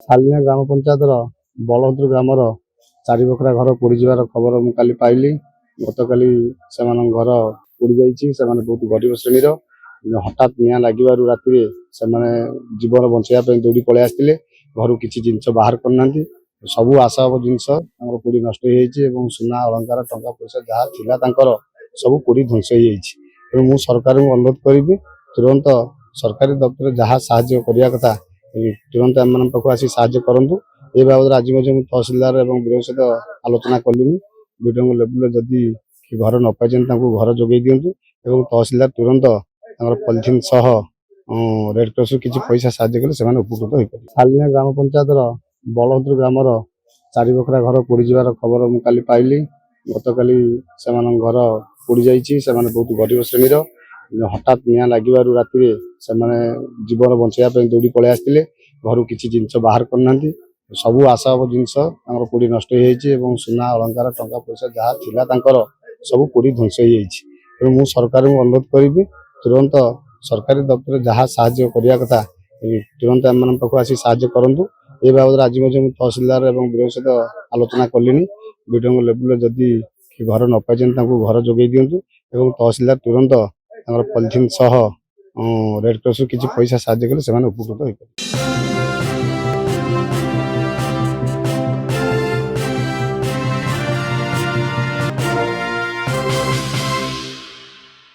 सालिया ग्राम panchayat बलहद्र grammar 4 बखरा घर पोड़ीजार खबर मु काली पाइली। गत काली से घर पोड़ी जाइए बहुत गरीब श्रेणी हठात निआं लगिबारु राति से जीवन बचाई दौड़ी पलि आसते घर किसी जिनस बाहर करना सबू आशाव जिनस पोड़ी नष्ट हो सुना अलंकार टंका पैसा जहाँ थिला सब पोड़ी ध्वंस हो मु सरकार अनुरोध करी तुरंत सरकारी दफ्तर जहाँ साहाय्य करने कथा तुरंत आम पाक आसी साहाय्य करूँ। ये बाबद आज तहसिलदार और विरोध सहित आलोचना कली विडंग लेवल जदि घर न पाई घर जोगे दिंतु और तहसिलदार तुरंत पॉलिथिन सह रेड क्रॉस किसी पैसा साहाय्य कले उपकृत हो पारे। सालिया ग्राम पंचायत बलहद्र ग्रामर 4 बखरा घर पोड़ीजार खबर मु काली पाइली। गत काली से घर पोड़ी जाइए बहुत गरीब श्रेणी हठात निआं लगिबारु राति से जीवन बचाई दौड़ी पलि आसते घर किसी जिनस बाहर करना सबू आशाव जिनस पोड़ी नष्ट हो सुना अलंकार टंका पैसा जहाँ थिला सब पोड़ी ध्वंस हो मु सरकार अनुरोध करी तुरंत सरकारी दफ्तर जहाँ साहाय्य करने कथा तुरंत आम पाक आसी साहाय्य करूँ। ये बाबद आज तहसिलदार और विरोध सहित आलोचना कली विडंग लेवल जदि घर न पाई घर जोगे दिंतु और तहसिलदार तुरंत पॉलिथिन सह रेड क्रॉस किसी पैसा साहाय्य कले उपकृत हो पारे।